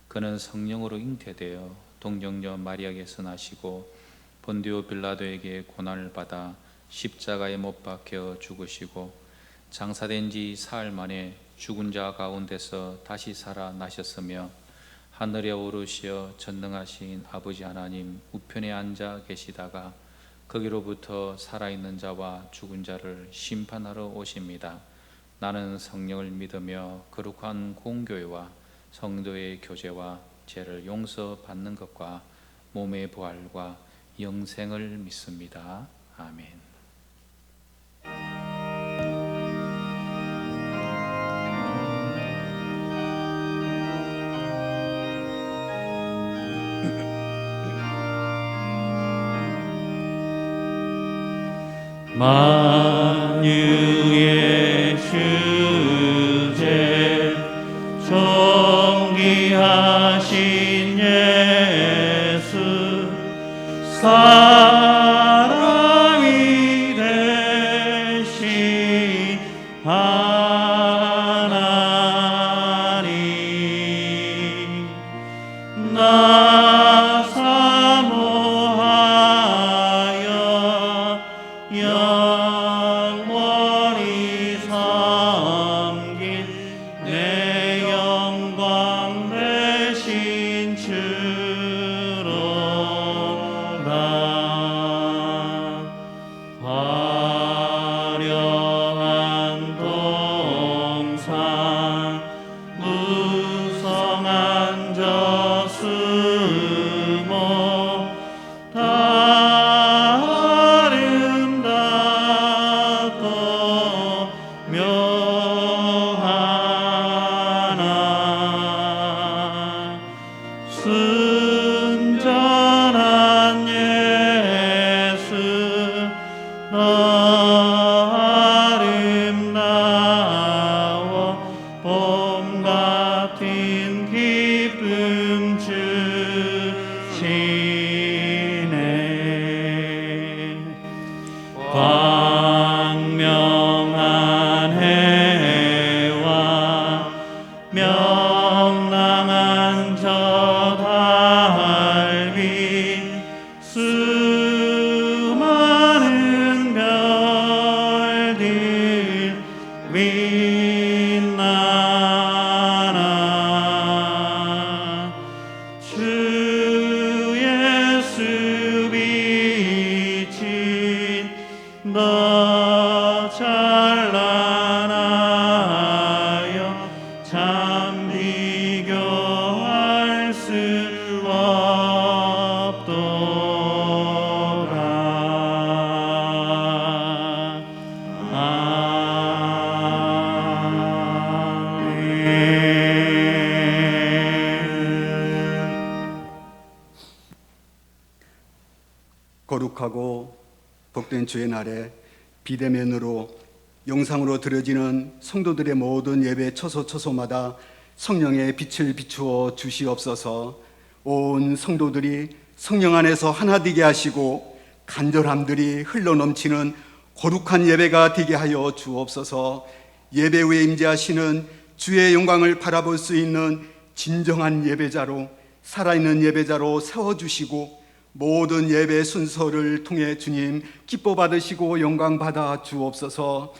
그는 성령으로 잉태되어 동정녀 마리아에게서 나시고 본디오 빌라도에게 고난을 받아 십자가에 못 박혀 죽으시고 장사된 지 사흘 만에 죽은 자 가운데서 다시 살아나셨으며 하늘에 오르시어 전능하신 아버지 하나님 우편에 앉아 계시다가 거기로부터 살아있는 자와 죽은 자를 심판하러 오십니다. 나는 성령을 믿으며 거룩한 공교회와 성도의 교제와 죄를 용서받는 것과 몸의 부활과 영생을 믿습니다. 아멘. 만유의 주제 존귀하신 예수 사람이 되신 하나님 나 사모하여 영원히 섬길 내 영광 되신 주로다. 화려한 동상 무성한 저수모 다 아름답고 묘하나 순전한 예수 너 아름다워 봄 같은 기쁨 주시네. 광명한 해와 명랑한 저 달빛 수많은 별들 빛나나 주 예수 빛이 너 찬란하여 참 비교할 수 없도다. 아멘. 거룩하고 복된 주의 날에 비대면으로 영상으로 드려지는 성도들의 모든 예배 처소처소마다 성령의 빛을 비추어 주시옵소서. 온 성도들이 성령 안에서 하나 되게 하시고 간절함들이 흘러넘치는 거룩한 예배가 되게 하여 주옵소서. 예배 후에 임재하시는 주의 영광을 바라볼 수 있는 진정한 예배자로, 살아있는 예배자로 세워주시고 모든 예배 순서를 통해 주님 기뻐 받으시고 영광 받아 주옵소서.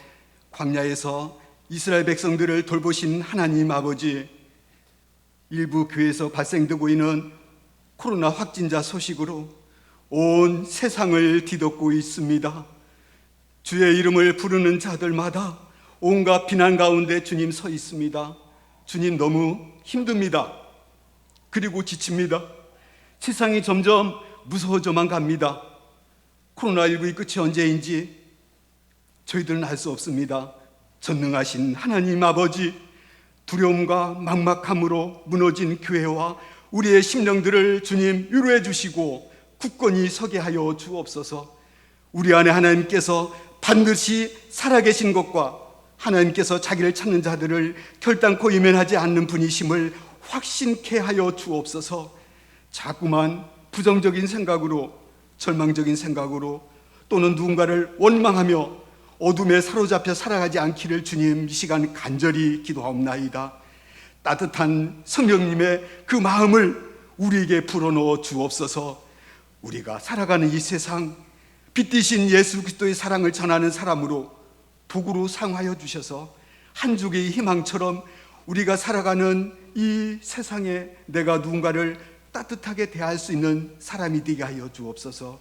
광야에서 이스라엘 백성들을 돌보신 하나님 아버지, 일부 교회에서 발생되고 있는 코로나 확진자 소식으로 온 세상을 뒤덮고 있습니다. 주의 이름을 부르는 자들마다 온갖 비난 가운데 주님 서 있습니다. 주님 너무 힘듭니다. 그리고 지칩니다. 세상이 점점 무서워져만 갑니다. 코로나19의 끝이 언제인지 저희들은 알 수 없습니다. 전능하신 하나님 아버지, 두려움과 막막함으로 무너진 교회와 우리의 심령들을 주님 위로해 주시고 굳건히 서게 하여 주옵소서. 우리 안에 하나님께서 반드시 살아계신 것과 하나님께서 자기를 찾는 자들을 결단코 이면하지 않는 분이심을 확신케 하여 주옵소서. 자꾸만 부정적인 생각으로, 절망적인 생각으로 또는 누군가를 원망하며 어둠에 사로잡혀 살아가지 않기를 주님 이 시간 간절히 기도하옵나이다. 따뜻한 성령님의 그 마음을 우리에게 불어넣어 주옵소서. 우리가 살아가는 이 세상 빛 되신 예수 그리스도의 사랑을 전하는 사람으로 복으로 상하여 주셔서 한 주기의 희망처럼 우리가 살아가는 이 세상에 내가 누군가를 따뜻하게 대할 수 있는 사람이 되게 하여 주옵소서.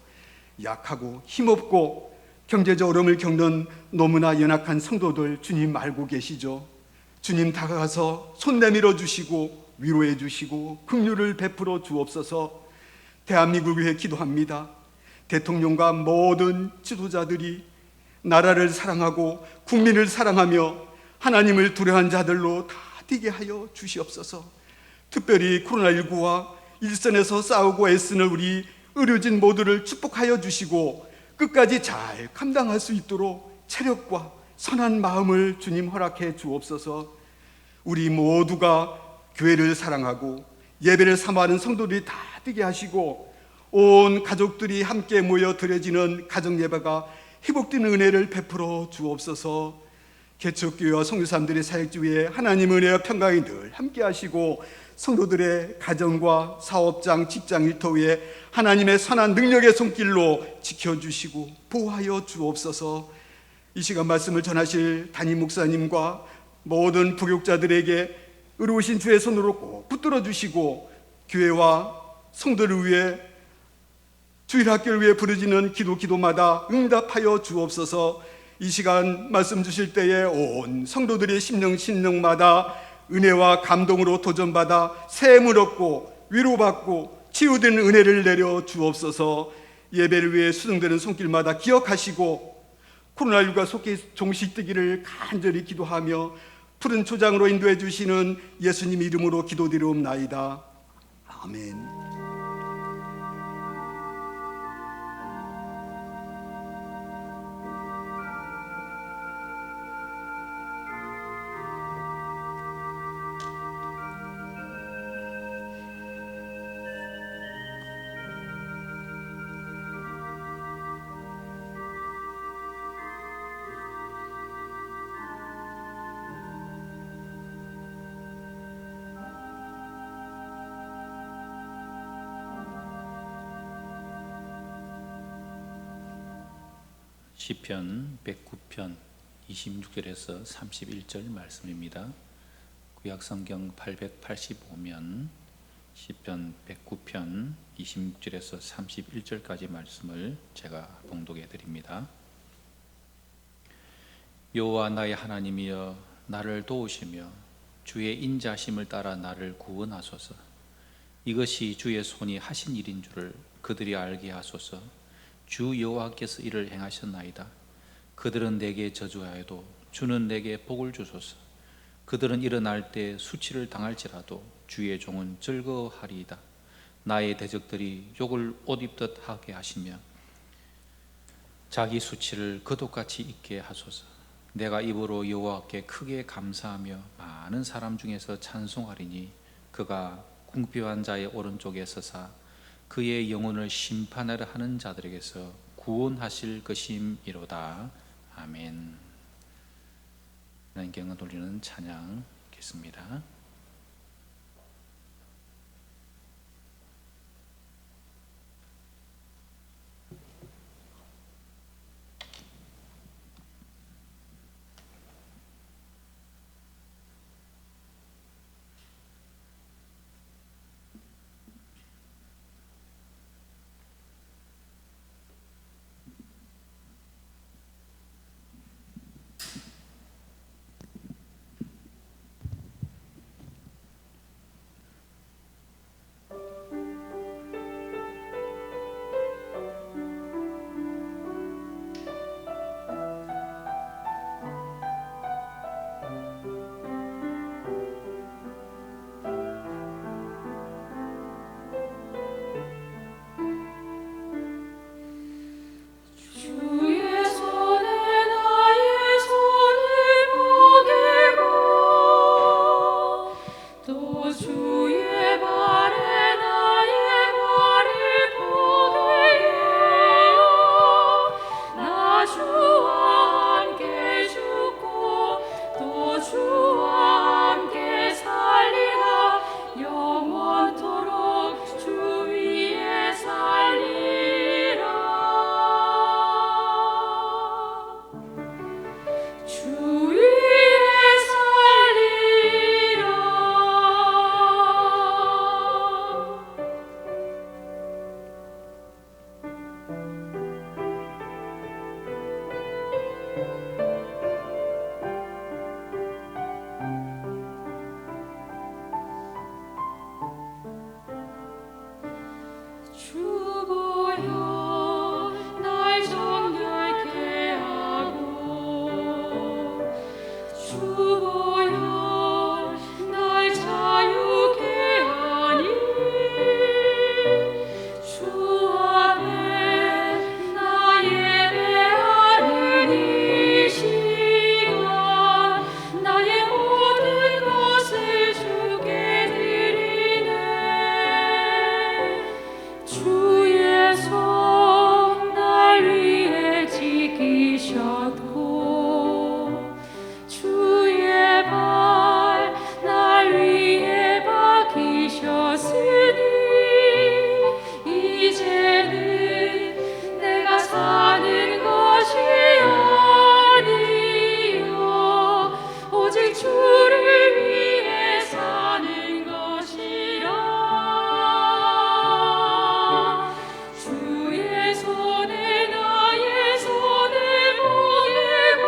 약하고 힘없고 경제적 어려움을 겪는 너무나 연약한 성도들 주님 알고 계시죠. 주님 다가가서 손 내밀어 주시고 위로해 주시고 긍휼을 베풀어 주옵소서. 대한민국을 위해 기도합니다. 대통령과 모든 지도자들이 나라를 사랑하고 국민을 사랑하며 하나님을 두려워한 자들로 다 되게 하여 주시옵소서. 특별히 코로나19와 일선에서 싸우고 애쓰는 우리 의료진 모두를 축복하여 주시고 끝까지 잘 감당할 수 있도록 체력과 선한 마음을 주님 허락해 주옵소서. 우리 모두가 교회를 사랑하고 예배를 사모하는 성도들이 다 되게 하시고 온 가족들이 함께 모여 드려지는 가정예배가 회복되는 은혜를 베풀어 주옵소서. 개척교회와 선교사님들의 사역지 위에 하나님 은혜와 평강이 늘 함께 하시고 성도들의 가정과 사업장, 직장 일터 위에 하나님의 선한 능력의 손길로 지켜주시고 보호하여 주옵소서. 이 시간 말씀을 전하실 담임 목사님과 모든 부교육자들에게 의로우신 주의 손으로 꼭 붙들어 주시고 교회와 성도를 위해 주일학교를 위해 부르짖는 기도마다 응답하여 주옵소서. 이 시간 말씀 주실 때에 온 성도들의 심령마다 은혜와 감동으로 도전받아 샘을 얻고 위로받고 치유되는 은혜를 내려 주옵소서. 예배를 위해 수정되는 손길마다 기억하시고 코로나19가 속히 종식되기를 간절히 기도하며 푸른 초장으로 인도해 주시는 예수님 이름으로 기도드리옵나이다. 아멘. 시편 109편 26절에서 31절 말씀입니다. 구약성경 885면 시편 109편 26절에서 31절까지 말씀을 제가 봉독해 드립니다. 여호와 나의 하나님이여 나를 도우시며 주의 인자심을 따라 나를 구원하소서. 이것이 주의 손이 하신 일인 줄을 그들이 알게 하소서. 주 여호와께서 이를 행하셨나이다. 그들은 내게 저주하여도 주는 내게 복을 주소서. 그들은 일어날 때 수치를 당할지라도 주의 종은 즐거워하리이다. 나의 대적들이 욕을 옷 입듯 하게 하시며 자기 수치를 거독같이 잊게 하소서. 내가 입으로 여호와께 크게 감사하며 많은 사람 중에서 찬송하리니 그가 궁핍한 자의 오른쪽에 서사 그의 영혼을 심판하려 하는 자들에게서 구원하실 것임이로다. 아멘. 하나님께 돌리는 찬양 듣겠습니다. 영원토록 주 위에 살리라. 주 위에 살리라. 주보여 날 정결케 하고 주보여 날 자유케 하니 주 앞에 나 예배하는 이 시간 나의 모든 것을 주께 드리네. 주의 손 날 위해 지키셨고 주의 발 날 위해 박히셨으니 이제는 내가 사는 것이 아니요 오직 주를 위해 사는 것이라. 주의 손에 나의 손을 보내고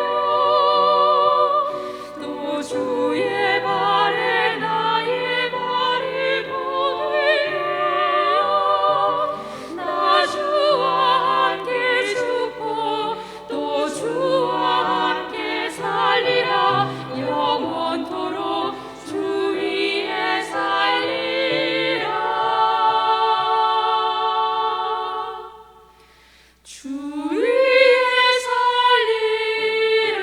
또 주의 발에 나의 발을 보내어 나 주와 함께 죽고 또 주와 함께 살리라. 영원토록 주 위에 살리라. 주 위에 살리라.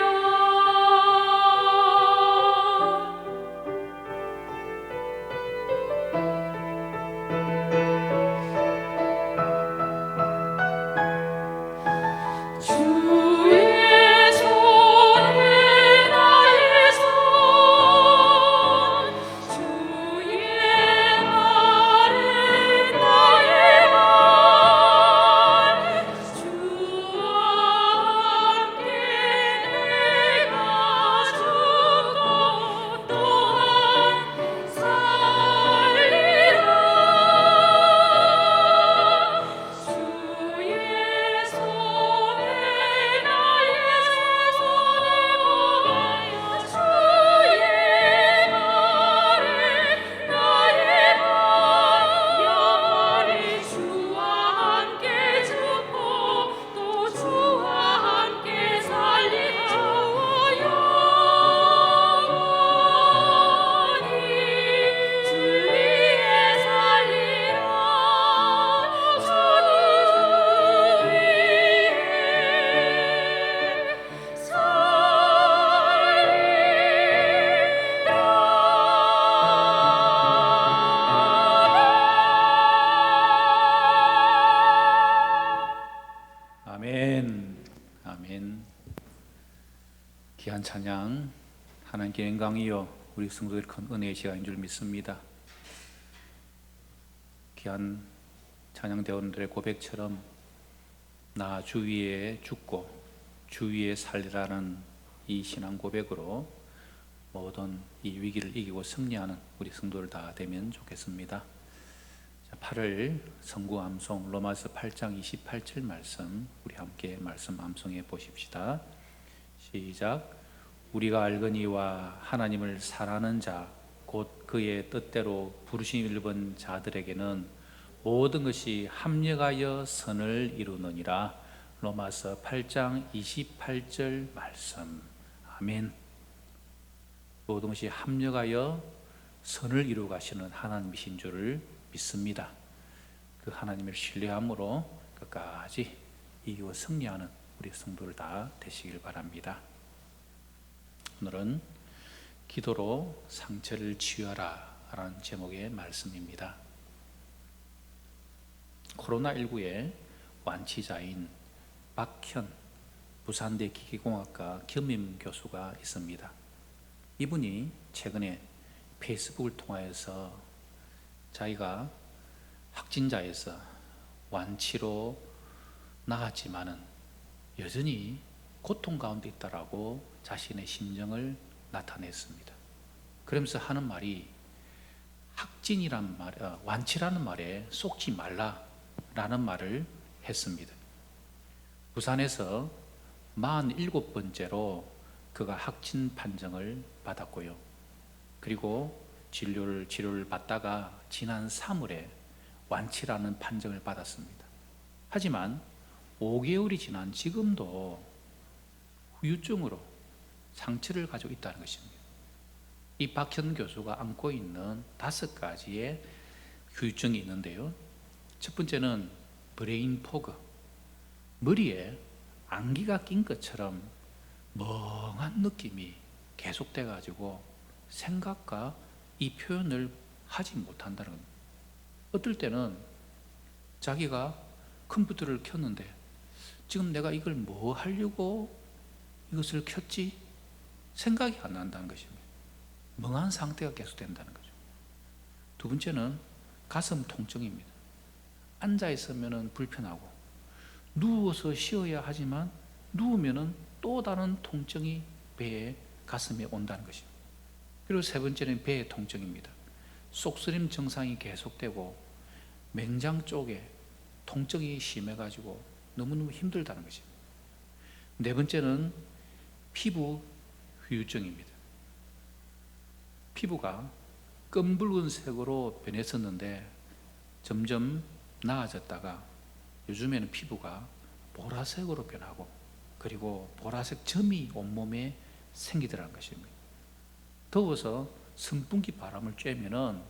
주의 손에 나의 손 주의 발에 나의 발 주와 함께 내가 죽고 또한 살리라. 주의 손에 나의 손을 보내어 주의 발에 나의 발 영원히 주와 함께 죽고 또 주와 함께 살리라. 영원히 주 위에 살리라. 주 위에 아멘. 아멘. 귀한 찬양 하나님께 영광이요 우리 성도들 큰 은혜의 시간인 줄 믿습니다. 귀한 찬양대원들의 고백처럼 나 주 위에 죽고 주 위에 살리라는 이 신앙 고백으로 모든 이 위기를 이기고 승리하는 우리 성도들 다 되면 좋겠습니다. 8월 성구 암송 로마서 8장 28절 말씀 우리 함께 말씀 암송해 보십시다. 시작. 우리가 알거니와 하나님을 사랑하는 자 곧 그의 뜻대로 부르심 입은 자들에게는 모든 것이 합력하여 선을 이루느니라. 로마서 8장 28절 말씀. 아멘. 모든 것이 합력하여 선을 이루어 가시는 하나님이신 줄을 믿습니다. 그 하나님을 신뢰함으로 끝까지 이기고 승리하는 우리 성도들 다 되시길 바랍니다. 오늘은 기도로 상처를 치유하라 라는 제목의 말씀입니다. 코로나19의 완치자인 박현 부산대 기계공학과 겸임 교수가 있습니다. 이분이 최근에 페이스북을 통하여서 자기가 확진자에서 완치로 나았지만은 여전히 고통 가운데 있다라고 자신의 심정을 나타냈습니다. 그러면서 하는 말이 확진이란 말, 완치라는 말에 속지 말라라는 말을 했습니다. 부산에서 47번째로 그가 확진 판정을 받았고요. 그리고 치료를 받다가 지난 3월에 완치라는 판정을 받았습니다. 하지만 5개월이 지난 지금도 후유증으로 상처를 가지고 있다는 것입니다. 이 박현 교수가 안고 있는 5가지의 후유증이 있는데요. 첫 번째는 브레인 포그, 머리에 안기가 낀 것처럼 멍한 느낌이 계속돼 가지고 생각과 이 표현을 하지 못한다는 겁니다. 어떨 때는 자기가 컴퓨터를 켰는데 지금 내가 이걸 뭐 하려고 이것을 켰지? 생각이 안 난다는 것입니다. 멍한 상태가 계속된다는 거죠. 두 번째는 가슴 통증입니다. 앉아 있으면 불편하고 누워서 쉬어야 하지만 누우면 또 다른 통증이 배에 가슴에 온다는 것입니다. 그리고 세 번째는 배의 통증입니다. 속쓰림 증상이 계속되고 맹장 쪽에 통증이 심해가지고 너무너무 힘들다는 것입니다. 네 번째는 피부 후유증입니다. 피부가 검붉은색으로 변했었는데 점점 나아졌다가 요즘에는 피부가 보라색으로 변하고 그리고 보라색 점이 온몸에 생기더라는 것입니다. 더워서 선풍기 바람을 쬐면은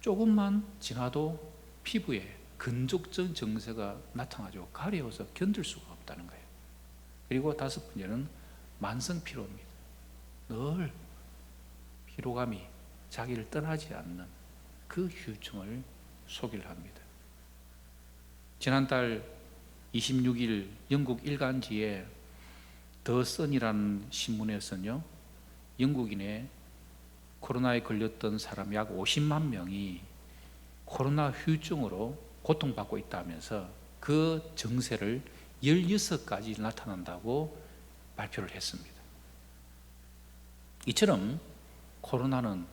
조금만 지나도 피부에 건조증 증세가 나타나죠. 가려워서 견딜 수가 없다는 거예요. 그리고 다섯 번째는 만성 피로입니다. 늘 피로감이 자기를 떠나지 않는 그 후유증을 소개를 합니다. 지난달 26일 영국 일간지에 더 선이라는 신문에서는요, 영국인의 코로나에 걸렸던 사람 약 50만 명이 코로나 후유증으로 고통받고 있다면서 그 증세를 16가지 나타난다고 발표를 했습니다. 이처럼 코로나는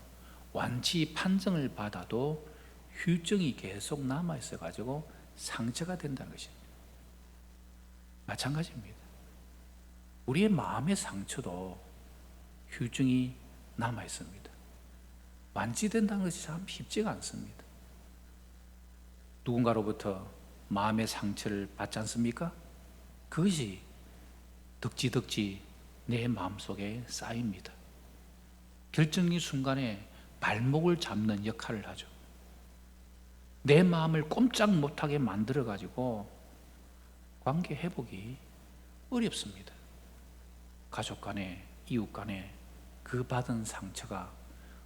완치 판정을 받아도 후유증이 계속 남아있어 가지고 상처가 된다는 것입니다. 마찬가지입니다. 우리의 마음의 상처도 후유증이 남아있습니다. 완치된다는 것이 참 쉽지가 않습니다. 누군가로부터 마음의 상처를 받지 않습니까? 그것이 덕지덕지 내 마음속에 쌓입니다. 결정의 순간에 발목을 잡는 역할을 하죠. 내 마음을 꼼짝 못하게 만들어가지고 관계 회복이 어렵습니다. 가족 간에, 이웃 간에 그 받은 상처가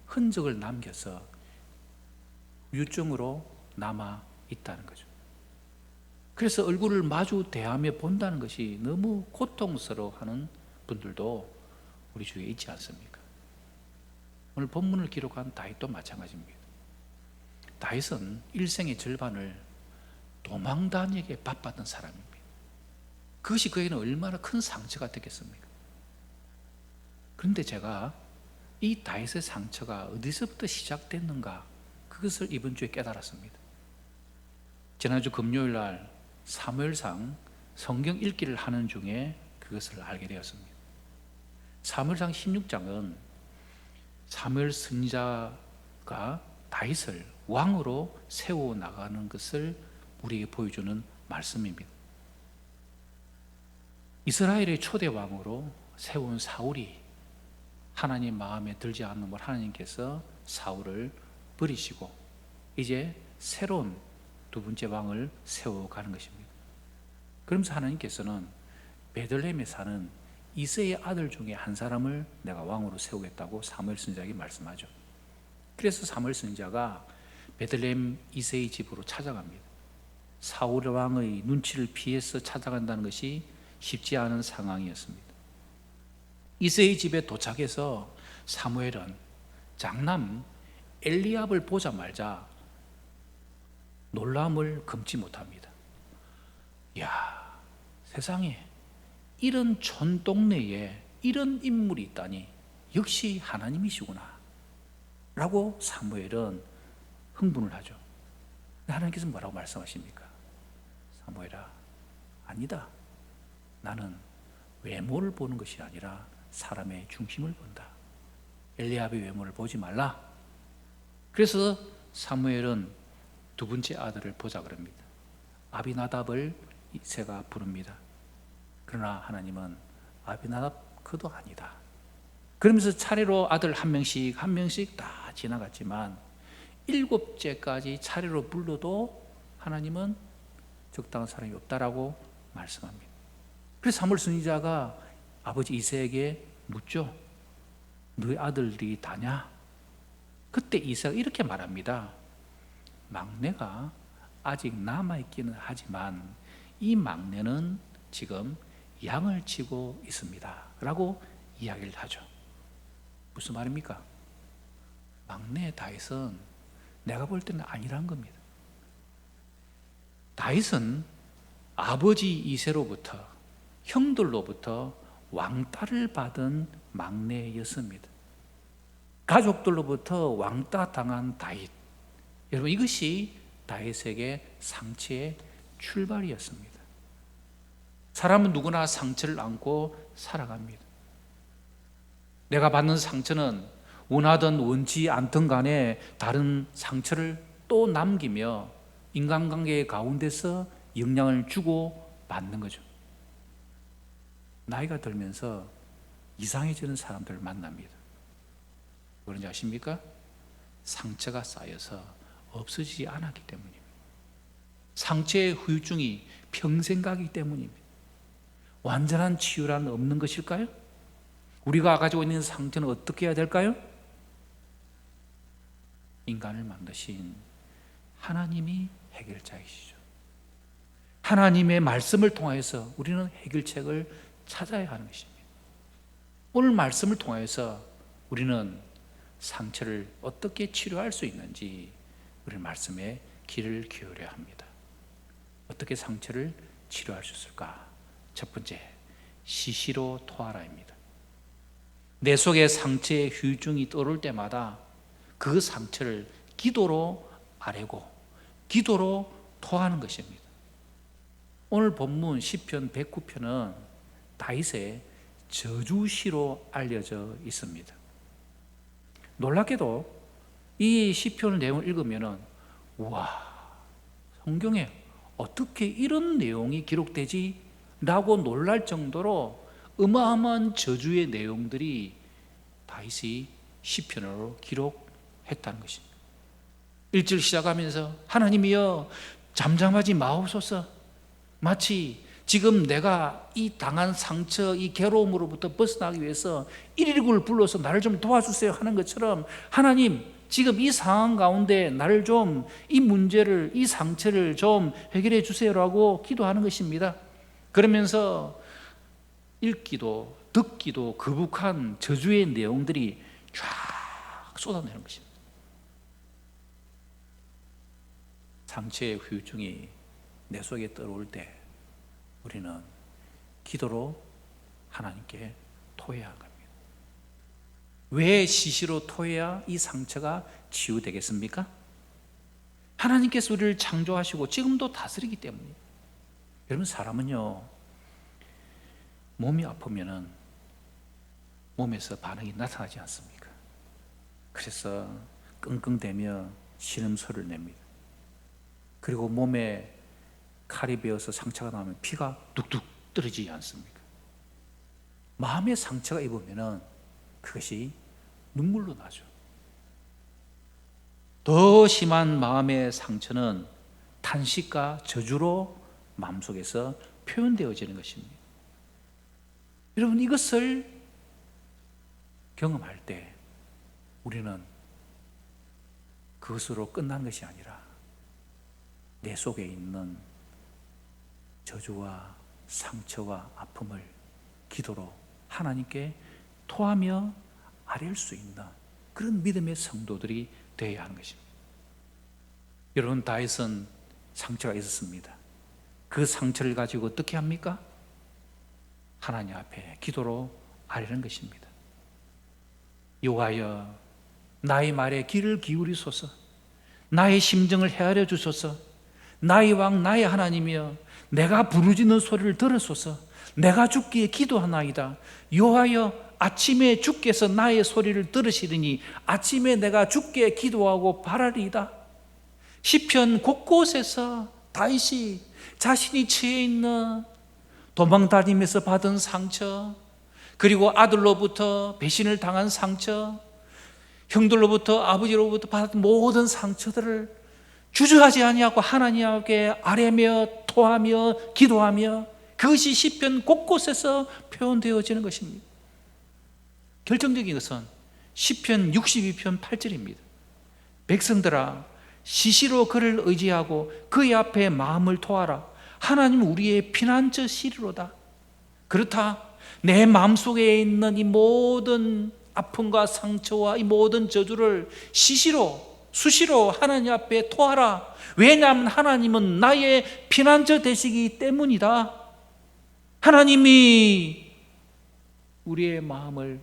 흔적을 남겨서 후유증으로 남아 있다는 거죠. 그래서 얼굴을 마주 대하며 본다는 것이 너무 고통스러워하는 분들도 우리 주위에 있지 않습니까? 오늘 본문을 기록한 다윗도 마찬가지입니다. 다윗은 일생의 절반을 도망다니게 바빴던 사람입니다. 그것이 그에게는 얼마나 큰 상처가 됐겠습니까? 그런데 제가 이 다윗의 상처가 어디서부터 시작됐는가, 그것을 이번 주에 깨달았습니다. 지난주 금요일 날 사무엘상 성경 읽기를 하는 중에 그것을 알게 되었습니다. 사무엘상 16장은 사무엘 선지자가 다윗을 왕으로 세워 나가는 것을 우리에게 보여주는 말씀입니다. 이스라엘의 초대 왕으로 세운 사울이 하나님 마음에 들지 않는 하나님께서 사울을 버리시고 이제 새로운 두 번째 왕을 세워가는 것입니다. 그러면서 하나님께서는 베들레헴에 사는 이새의 아들 중에 한 사람을 내가 왕으로 세우겠다고 사무엘 선지자에게 말씀하죠. 그래서 사무엘 선지자가 베들레헴 이새의 집으로 찾아갑니다. 사울 왕의 눈치를 피해서 찾아간다는 것이 쉽지 않은 상황이었습니다. 이새의 집에 도착해서 사무엘은 장남 엘리압을 보자마자 놀람을 금치 못합니다. 야, 세상에 이런 촌 동네에 이런 인물이 있다니 역시 하나님이시구나 라고 사무엘은 흥분을 하죠. 하나님께서 뭐라고 말씀하십니까? 사무엘아, 아니다. 나는 외모를 보는 것이 아니라 사람의 중심을 본다. 엘리압의 외모를 보지 말라. 그래서 사무엘은 두 번째 아들을 보자 그럽니다. 아비나답을 이새가 부릅니다. 그러나 하나님은 아비나답 그도 아니다. 그러면서 차례로 아들 한 명씩 다 지나갔지만 7째까지 차례로 불러도 하나님은 적당한 사람이 없다라고 말씀합니다. 그래서 사무엘 선지자가 아버지 이새에게 묻죠. 너희 아들들이 다냐? 그때 이새가 이렇게 말합니다. 막내가 아직 남아있기는 하지만 이 막내는 지금 양을 치고 있습니다 라고 이야기를 하죠. 무슨 말입니까? 막내 다윗은 내가 볼 때는 아니란 겁니다. 다윗은 아버지 이새로부터 형들로부터 왕따를 받은 막내였습니다. 가족들로부터 왕따 당한 다윗. 여러분, 이것이 다윗에게 상처의 출발이었습니다. 사람은 누구나 상처를 안고 살아갑니다. 내가 받는 상처는 원하든 원치 않든 간에 다른 상처를 또 남기며 인간관계 가운데서 영향을 주고 받는 거죠. 나이가 들면서 이상해지는 사람들을 만납니다. 그런지 아십니까? 상처가 쌓여서 없어지지 않았기 때문입니다. 상처의 후유증이 평생 가기 때문입니다. 완전한 치유란 없는 것일까요? 우리가 가지고 있는 상처는 어떻게 해야 될까요? 인간을 만드신 하나님이 해결자이시죠. 하나님의 말씀을 통해서 우리는 해결책을 찾아야 하는 것입니다. 오늘 말씀을 통해서 우리는 상처를 어떻게 치료할 수 있는지 우리 말씀에 귀를 기울여야 합니다. 어떻게 상처를 치료할 수 있을까? 첫 번째, 시시로 토하라입니다. 내 속에 상처의 후유증이 떠오를 때마다 그 상처를 기도로 아뢰고 기도로 토하는 것입니다. 오늘 본문 시편 109편은 다윗의 저주시로 알려져 있습니다. 놀랍게도 이 시편 내용을 읽으면 와, 성경에 어떻게 이런 내용이 기록되지? 라고 놀랄 정도로 어마어마한 저주의 내용들이 다윗이 시편으로 기록했다는 것입니다. 1절 시작하면서 하나님이여 잠잠하지 마옵소서. 마치 지금 내가 이 당한 상처, 이 괴로움으로부터 벗어나기 위해서 119를 불러서 나를 좀 도와주세요 하는 것처럼 하나님 지금 이 상황 가운데 나를 좀 이 문제를, 이 상처를 좀 해결해 주세요라고 기도하는 것입니다. 그러면서 읽기도 듣기도 거북한 저주의 내용들이 쫙 쏟아내는 것입니다. 상처의 후유증이 내 속에 떠오를 때 우리는 기도로 하나님께 토해야 합니다. 왜 시시로 토해야 이 상처가 치유되겠습니까? 하나님께서 우리를 창조하시고 지금도 다스리기 때문이에요. 여러분, 사람은요, 몸이 아프면은 몸에서 반응이 나타나지 않습니까? 그래서 끙끙대며 신음소리를 냅니다. 그리고 몸에 칼이 베어서 상처가 나면 피가 뚝뚝 떨어지지 않습니까? 마음의 상처가 입으면은 그것이 눈물로 나죠. 더 심한 마음의 상처는 탄식과 저주로 마음속에서 표현되어지는 것입니다. 여러분, 이것을 경험할 때 우리는 그것으로 끝난 것이 아니라 내 속에 있는 저주와 상처와 아픔을 기도로 하나님께 토하며 아뢰을 수 있는 그런 믿음의 성도들이 되어야 하는 것입니다. 여러분, 다윗은 상처가 있었습니다. 그 상처를 가지고 어떻게 합니까? 하나님 앞에 기도로 아뢰는 것입니다. 여호와여, 나의 말에 귀를 기울이소서. 나의 심정을 헤아려 주소서. 나의 왕 나의 하나님이여, 내가 부르짖는 소리를 들으소서. 내가 주께 기도하나이다. 여호와여, 아침에 주께서 나의 소리를 들으시리니 아침에 내가 주께 기도하고 바라리이다. 시편 곳곳에서 다윗이 자신이 처해 있는 도망다니면서 받은 상처, 그리고 아들로부터 배신을 당한 상처, 형들로부터 아버지로부터 받은 모든 상처들을 주저하지 아니하고 하나님께 아뢰며 토하며 기도하며, 그것이 시편 곳곳에서 표현되어지는 것입니다. 결정적인 것은 시편 62편 8절입니다. 백성들아, 시시로 그를 의지하고 그의 앞에 마음을 토하라. 하나님은 우리의 피난처 시리로다. 그렇다, 내 마음속에 있는 이 모든 아픔과 상처와 이 모든 저주를 수시로 하나님 앞에 토하라. 왜냐하면 하나님은 나의 피난처 되시기 때문이다. 하나님이 우리의 마음을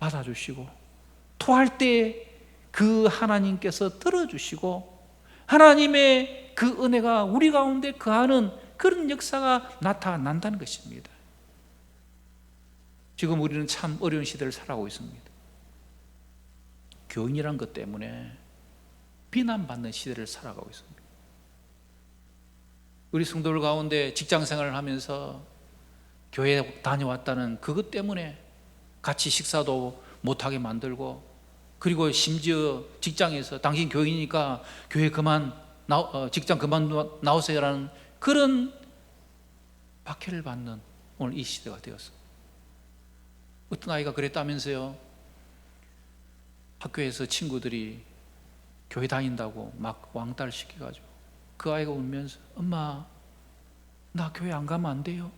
받아주시고, 토할 때 그 하나님께서 들어주시고, 하나님의 그 은혜가 우리 가운데 거하는 그런 역사가 나타난다는 것입니다. 지금 우리는 참 어려운 시대를 살아가고 있습니다. 교인이란 것 때문에 비난받는 시대를 살아가고 있습니다. 우리 성도들 가운데 직장생활을 하면서 교회에 다녀왔다는 그것 때문에 같이 식사도 못하게 만들고, 그리고 심지어 직장에서 당신 교인이니까 교회 직장 그만 나오세요라는 그런 박해를 받는 오늘 이 시대가 되었습니다. 어떤 아이가 그랬다면서요. 학교에서 친구들이 교회 다닌다고 막 왕따를 시켜가지고 그 아이가 울면서, 엄마, 나 교회 안 가면 안 돼요?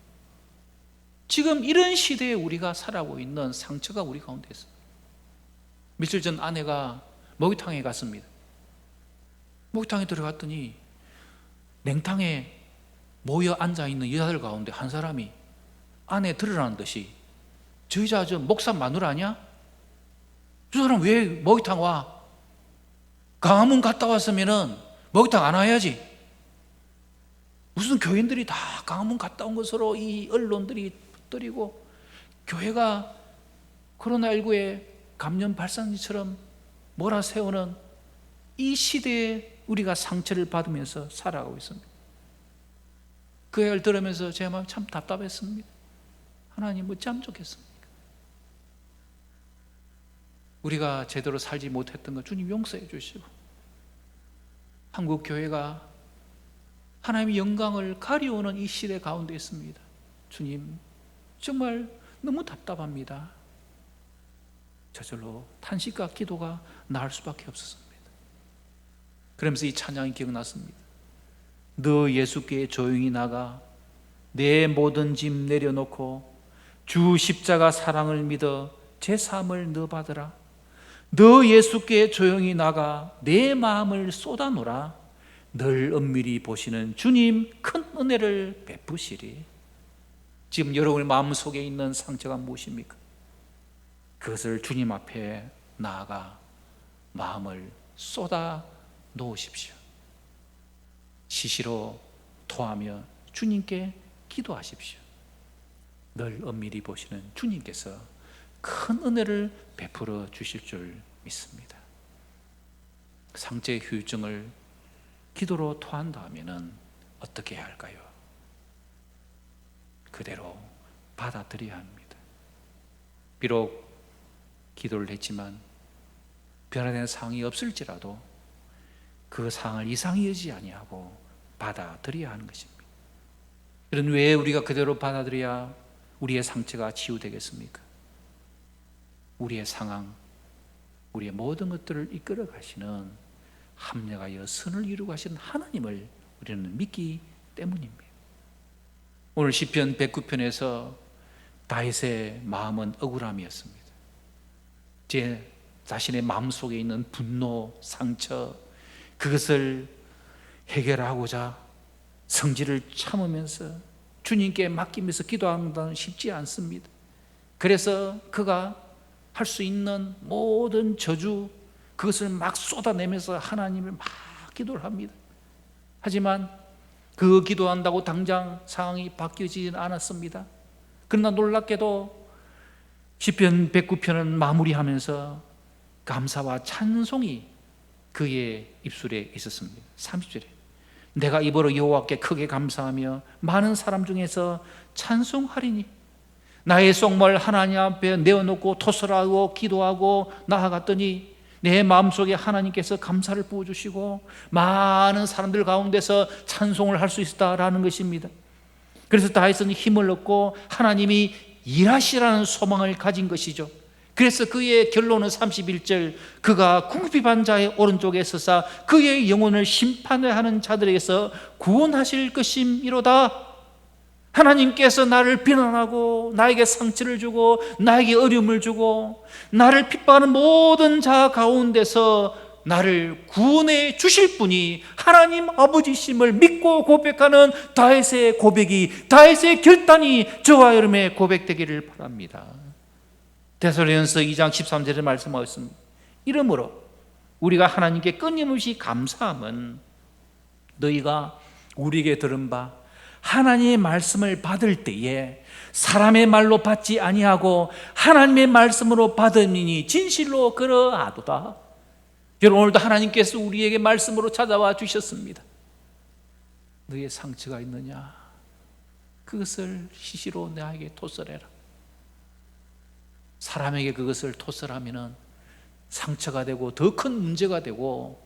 지금 이런 시대에 우리가 살아가고 있는 상처가 우리 가운데 있습니다. 며칠 전 아내가 목욕탕에 갔습니다. 목욕탕에 들어갔더니 냉탕에 모여 앉아있는 여자들 가운데 한 사람이 아내 들으라는 듯이, 저 여자 저 목사 마누라 아니야? 저 사람 왜 목욕탕 와? 강화문 갔다 왔으면은 목욕탕 안 와야지. 무슨 교인들이 다 강화문 갔다 온 것으로 이 언론들이 붙들이고, 교회가 코로나19에 감염 발산지처럼 몰아세우는 이 시대에 우리가 상처를 받으면서 살아가고 있습니다. 그 얘기를 들으면서 제 마음이 참 답답했습니다. 하나님, 어찌하면 좋겠습니까? 우리가 제대로 살지 못했던 것 주님 용서해 주시고, 한국 교회가 하나님의 영광을 가려오는 이 시대 가운데 있습니다. 주님, 정말 너무 답답합니다. 저절로 탄식과 기도가 나을 수밖에 없었습니다. 그러면서 이 찬양이 기억났습니다. 너 예수께 조용히 나가 내 모든 짐 내려놓고 주 십자가 사랑을 믿어 제 삶을 너 받으라. 너 예수께 조용히 나가 내 마음을 쏟아놓으라. 늘 은밀히 보시는 주님 큰 은혜를 베푸시리. 지금 여러분의 마음속에 있는 상처가 무엇입니까? 그것을 주님 앞에 나아가 마음을 쏟아 놓으십시오. 시시로 토하며 주님께 기도하십시오. 늘 은밀히 보시는 주님께서 큰 은혜를 베풀어 주실 줄 믿습니다. 상처의 후유증을 기도로 토한다 하면은 어떻게 해야 할까요? 그대로 받아들여야 합니다. 비록 기도를 했지만 변화되는 상황이 없을지라도 그 상황을 이상히 여기지 아니하고 받아들여야 하는 것입니다. 그런 왜 우리가 그대로 받아들여야 우리의 상처가 치유되겠습니까? 우리의 상황, 우리의 모든 것들을 이끌어 가시는, 합력하여 선을 이루고 하시는 하나님을 우리는 믿기 때문입니다. 오늘 시편 109편에서 다윗의 마음은 억울함이었습니다. 제 자신의 마음속에 있는 분노, 상처, 그것을 해결하고자 성질을 참으면서 주님께 맡기면서 기도하는 건 쉽지 않습니다. 그래서 그가 할 수 있는 모든 저주, 그것을 막 쏟아내면서 하나님을 막 기도를 합니다. 하지만 그 기도한다고 당장 상황이 바뀌어지진 않았습니다. 그러나 놀랍게도 시편 109편은 마무리하면서 감사와 찬송이 그의 입술에 있었습니다. 30절에 내가 입으로 여호와께 크게 감사하며 많은 사람 중에서 찬송하리니 나의 속물 하나님 앞에 내어놓고 토설하고 기도하고 나아갔더니 내 마음속에 하나님께서 감사를 부어주시고 많은 사람들 가운데서 찬송을 할 수 있다라는 것입니다. 그래서 다윗은 힘을 얻고 하나님이 일하시라는 소망을 가진 것이죠. 그래서 그의 결론은 31절 그가 궁핍한 자의 오른쪽에 서사 그의 영혼을 심판하는 자들에게서 구원하실 것임이로다. 하나님께서 나를 비난하고 나에게 상처를 주고 나에게 어려움을 주고 나를 핍박하는 모든 자 가운데서 나를 구원해 주실 분이 하나님 아버지심을 믿고 고백하는 다윗의 고백이, 다윗의 결단이 저와 여러분의 고백되기를 바랍니다. 데살로니가서 2장 13절에 말씀하셨습니다. 이러므로 우리가 하나님께 끊임없이 감사함은 너희가 우리에게 들은 바 하나님의 말씀을 받을 때에 사람의 말로 받지 아니하고 하나님의 말씀으로 받으니 진실로 그러하도다. 여러분, 오늘도 하나님께서 우리에게 말씀으로 찾아와 주셨습니다. 너의 상처가 있느냐? 그것을 시시로 나에게 토설해라. 사람에게 그것을 토설하면 상처가 되고 더 큰 문제가 되고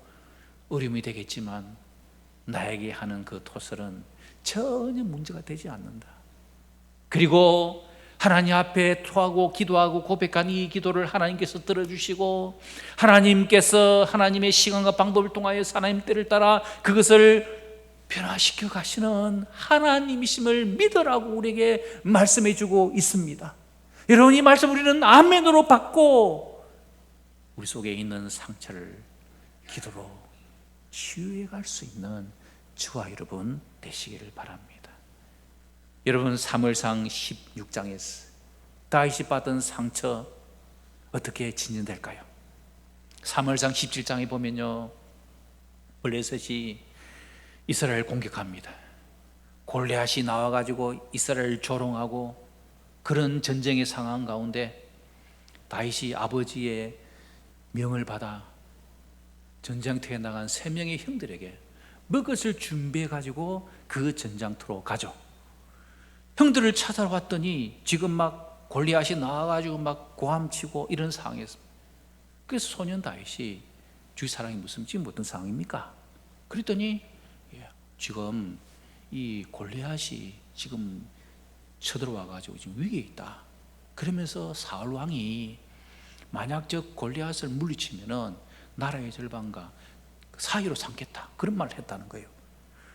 어려움이 되겠지만 나에게 하는 그 토설은 전혀 문제가 되지 않는다. 그리고 하나님 앞에 토하고 기도하고 고백한 이 기도를 하나님께서 들어주시고 하나님께서 하나님의 시간과 방법을 통하여 하나님 때를 따라 그것을 변화시켜 가시는 하나님이심을 믿으라고 우리에게 말씀해 주고 있습니다. 여러분, 이 말씀 우리는 아멘으로 받고 우리 속에 있는 상처를 기도로 치유해 갈 수 있는 저와 여러분 되시기를 바랍니다. 여러분, 사무엘상 16장에서 다윗이 받은 상처 어떻게 진전될까요? 사무엘상 17장에 보면요, 블레셋이 이스라엘을 공격합니다. 골리앗이 나와가지고 이스라엘을 조롱하고 그런 전쟁의 상황 가운데 다윗이 아버지의 명을 받아 전장터에 나간 3명의 형들에게 먹을 것을 준비해 가지고 그 전장터로 가죠. 형들을 찾아왔더니 지금 막 골리앗이 나와가지고 막 고함치고 이런 상황이었습니다. 그래서 소년 다윗이 주위 사람이 무슨 지금 어떤 상황입니까? 그랬더니 지금 이 골리앗이 지금 쳐들어와가지고 지금 위기에 있다. 그러면서 사울 왕이 만약 저 골리앗을 물리치면은 나라의 절반과 사위로 삼겠다, 그런 말을 했다는 거예요.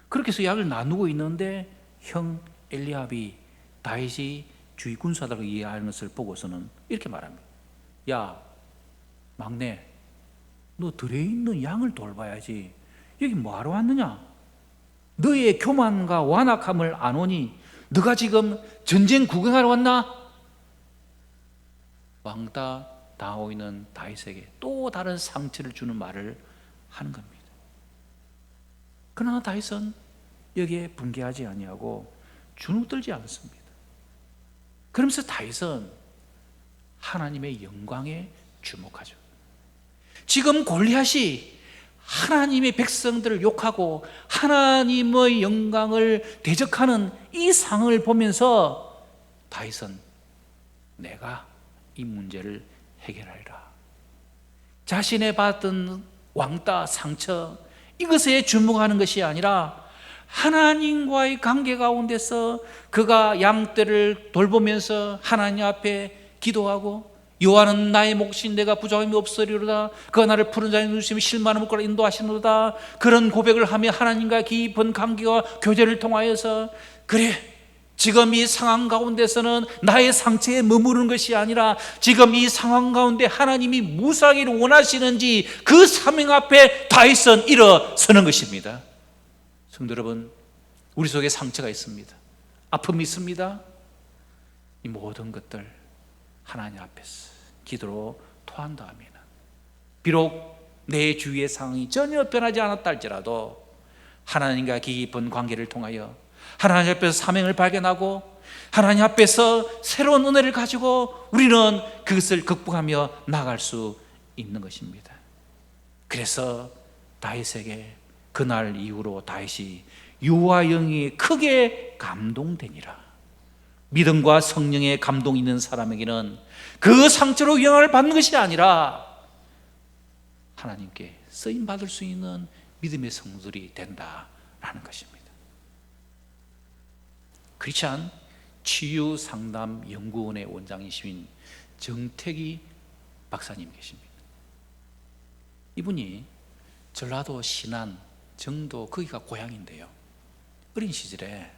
그렇게 해서 약을 나누고 있는데 형 엘리압이 다윗이 주위 군사들과 이해하는 것을 보고서는 이렇게 말합니다. 야, 막내, 너 들에 있는 양을 돌봐야지 여기 뭐하러 왔느냐? 너의 교만과 완악함을 안 오니 너가 지금 전쟁 구경하러 왔나? 왕따 당하고 있는 다윗에게 또 다른 상처를 주는 말을 하는 겁니다. 그러나 다윗은 여기에 분개하지 아니하고 주눅들지 않습니다. 그러면서 다윗은 하나님의 영광에 주목하죠. 지금 골리앗이 하나님의 백성들을 욕하고 하나님의 영광을 대적하는 이 상황을 보면서 다윗은 내가 이 문제를 해결하리라. 자신의 받은 왕따, 상처, 이것에 주목하는 것이 아니라 하나님과의 관계 가운데서 그가 양떼를 돌보면서 하나님 앞에 기도하고 여호와는 나의 목신 내가 부족함이 없으리로다. 그가 나를 푸른 자의 누시며 실만한 물가로 인도하시노다. 그런 고백을 하며 하나님과 깊은 관계와 교제를 통하여서 그래, 지금 이 상황 가운데서는 나의 상처에 머무르는 것이 아니라 지금 이 상황 가운데 하나님이 무사하기를 원하시는지 그 사명 앞에 다윗은 일어서는 것입니다. 성도 여러분, 우리 속에 상처가 있습니다. 아픔이 있습니다. 이 모든 것들 하나님 앞에서 기도로 토한 다음에는 비록 내 주위의 상황이 전혀 변하지 않았다 할지라도 하나님과 깊은 관계를 통하여 하나님 앞에서 사명을 발견하고 하나님 앞에서 새로운 은혜를 가지고 우리는 그것을 극복하며 나아갈 수 있는 것입니다. 그래서 다윗에게 그날 이후로 다윗이 유와 영이 크게 감동되니라. 믿음과 성령의 감동이 있는 사람에게는 그 상처로 영향을 받는 것이 아니라 하나님께 쓰임받을 수 있는 믿음의 성들이 된다라는 것입니다. 크리스찬 치유상담연구원의 원장이신 정택이 박사님 계십니다. 이분이 전라도 신안 정도 거기가 고향인데요, 어린 시절에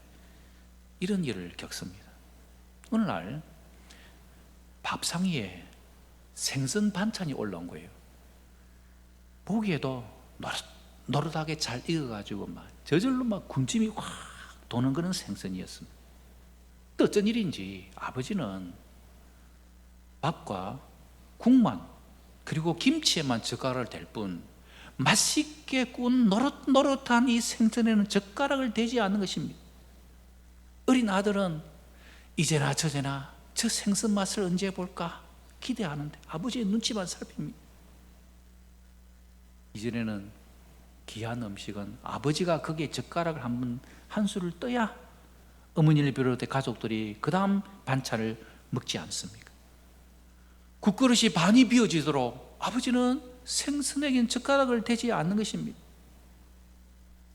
이런 일을 겪습니다. 어느 날 밥상 위에 생선 반찬이 올라온 거예요. 보기에도 노릇하게 잘 익어가지고 막 저절로 막 군침이 확 도는 그런 생선이었습니다. 또 어쩐 일인지 아버지는 밥과 국만 그리고 김치에만 젓가락을 댈 뿐 맛있게 구운 노릇노릇한 이 생선에는 젓가락을 대지 않는 것입니다. 어린 아들은 이제나 저제나 저 생선 맛을 언제 볼까 기대하는데 아버지의 눈치만 살핍니다. 이전에는 귀한 음식은 아버지가 거기에 젓가락을 한 수를 떠야 어머니를 비롯해 가족들이 그 다음 반찬을 먹지 않습니까? 국그릇이 반이 비워지도록 아버지는 생선에겐 젓가락을 대지 않는 것입니다.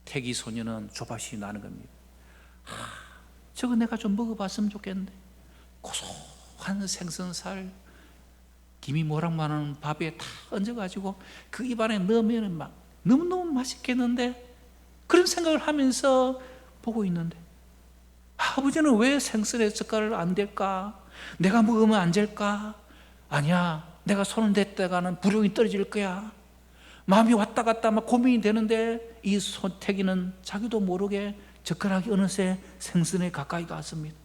태기 소녀는 조바심이 나는 겁니다. 저거 내가 좀 먹어봤으면 좋겠는데, 고소한 생선살 김이 모락만한 밥에 다 얹어가지고 그 입안에 넣으면 막 너무너무 맛있겠는데, 그런 생각을 하면서 보고 있는데 아버지는 왜 생선에 젓가락을 안 댈까? 내가 먹으면 안 될까? 아니야, 내가 손을 댔다가는 부룡이 떨어질 거야. 마음이 왔다 갔다 막 고민이 되는데 이 태기는 자기도 모르게 젓가락이 어느새 생선에 가까이 갔습니다.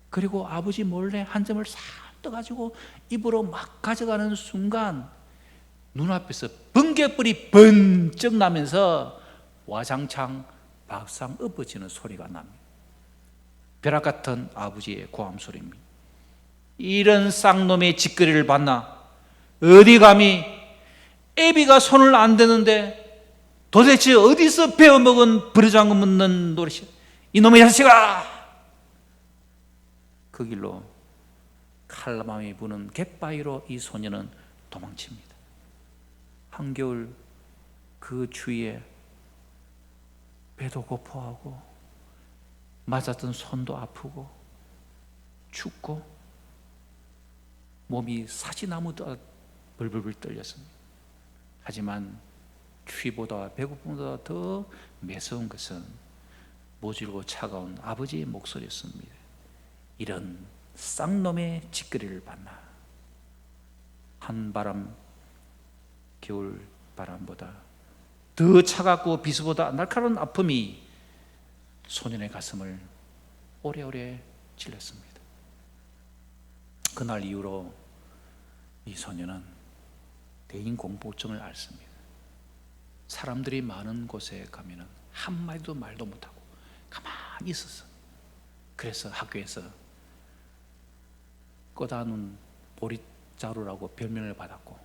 그리고 아버지 몰래 한 점을 싹 떠가지고 입으로 막 가져가는 순간 눈앞에서 번개불이 번쩍 나면서 와장창 박상 엎어지는 소리가 납니다. 벼락 같은 아버지의 고함 소리입니다. 이런 쌍놈의 짓거리를 봤나? 어디 감히 애비가 손을 안 대는데 도대체 어디서 배워먹은 버르장금 묻는 노릇이야? 이놈의 자식아! 그 길로 칼라마미 부는 갯바위로 이 소녀는 도망칩니다. 한겨울 그 추위에 배도 고파하고 맞았던 손도 아프고 춥고 몸이 사지나무도 벌벌벌 떨렸습니다. 하지만 추위보다 배고픔보다 더 매서운 것은 모질고 차가운 아버지의 목소리였습니다. 이런 쌍놈의 짓거리를 봤나? 한바람 겨울 바람보다 더 차갑고 비수보다 날카로운 아픔이 소년의 가슴을 오래오래 찔렀습니다. 그날 이후로 이 소년은 대인공포증을 앓습니다. 사람들이 많은 곳에 가면은 한마디도 말도 못하고 가만히 있었어. 그래서 학교에서 꺼다눈 보릿자루라고 별명을 받았고,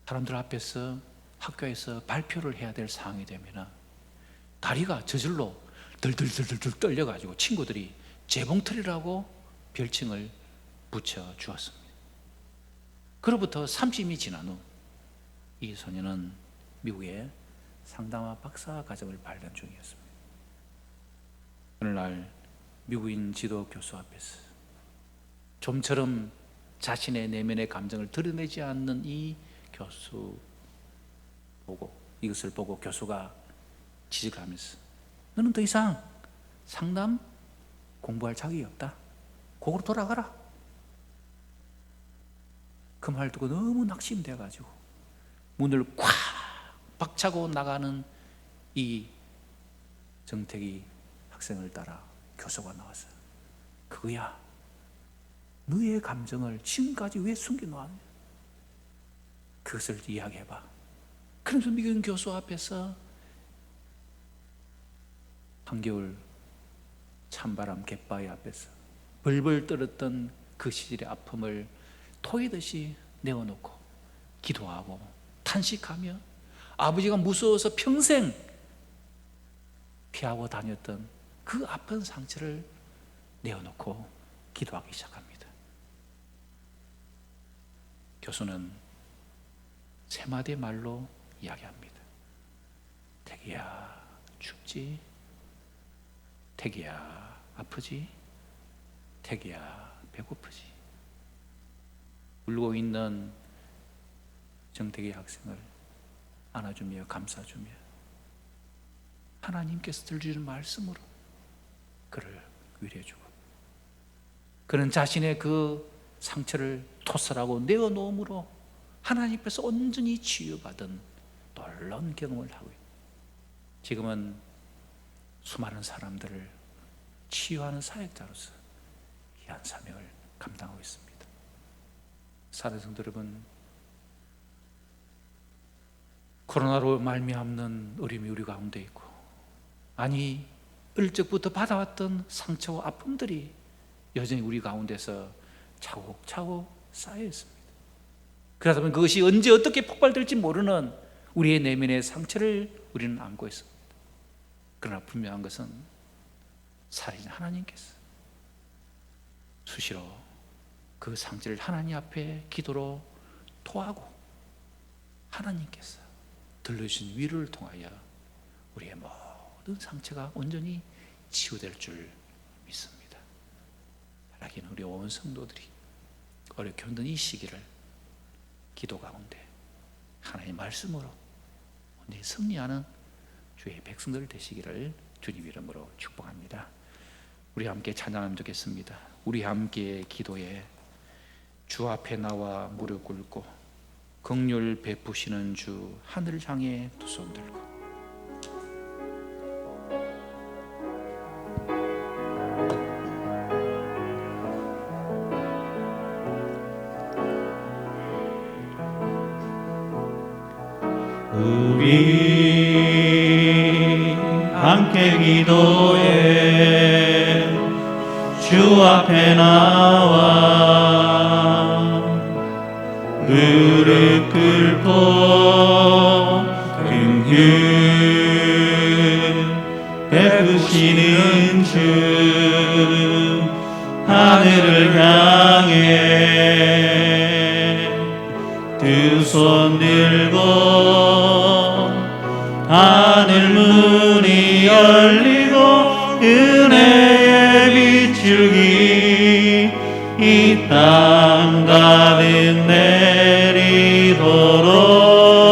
사람들 앞에서 학교에서 발표를 해야 될 상황이 되면 다리가 저절로 덜덜덜덜 떨려가지고 친구들이 재봉틀이라고 별칭을 붙여 주었습니다. 그로부터 30년이 지난 후 이 소녀는 미국의 상담화 박사 과정을 발견 중이었습니다. 어느 날 미국인 지도 교수 앞에서 좀처럼 자신의 내면의 감정을 드러내지 않는 이 교수 이것을 보고 교수가 지적을 하면서 너는 더 이상 상담 공부할 자격이 없다. 거기로 돌아가라. 그 말 듣고 너무 낙심돼가지고 문을 콱 박차고 나가는 이 정택이 학생을 따라 교수가 나왔어요. 그거야, 너의 감정을 지금까지 왜 숨겨놓았냐, 그것을 이야기해봐. 그러면서 미경 교수 앞에서 한겨울 찬바람 갯바위 앞에서 벌벌 떨었던 그 시절의 아픔을 토이듯이 내어놓고 기도하고 탄식하며 아버지가 무서워서 평생 피하고 다녔던 그 아픈 상처를 내어놓고 기도하기 시작합니다. 교수는 세 마디의 말로 이야기합니다. 태기야, 춥지? 태기야, 아프지? 태기야, 배고프지? 울고 있는 정태기 학생을 안아주며 감싸주며 하나님께서 들려주는 말씀으로 그를 위로해주고, 그는 자신의 그 상처를 토설하고 내어놓음으로 하나님 앞에서 온전히 치유받은 놀라운 경험을 하고 있다. 지금은 수많은 사람들을 치유하는 사역자로서 귀한 사명을 감당하고 있습니다. 사랑하는 성도 여러분, 코로나로 말미암는 어려움이 우리 가운데 있고, 아니 어릴 적부터 받아왔던 상처와 아픔들이 여전히 우리 가운데서 차곡차곡 쌓여 있습니다. 그러다 보면 그것이 언제 어떻게 폭발될지 모르는 우리의 내면의 상처를 우리는 안고 있습니다. 그러나 분명한 것은 살아계신 하나님께서 수시로 그 상처를 하나님 앞에 기도로 토하고 하나님께서 들려주신 위로를 통하여 우리의 모든 상처가 온전히 치유될 줄 믿습니다. 바라기는 우리 온 성도들이 어렵게 힘든 이 시기를 기도 가운데 하나님의 말씀으로 온전히 승리하는 주의 백성들 되시기를 주님 이름으로 축복합니다. 우리 함께 찬양하면 좋겠습니다. 우리 함께 기도에 주 앞에 나와 무릎 꿇고 긍휼 베푸시는 주 하늘 향해 두 손 들고 우리 함께 기도해 주 앞에 나와 무릎 꿇고 긍휼 베푸시는 주 하늘을 향해 두 손 들고 하늘 문이 열리고 은혜의 빗줄기 이 땅 가득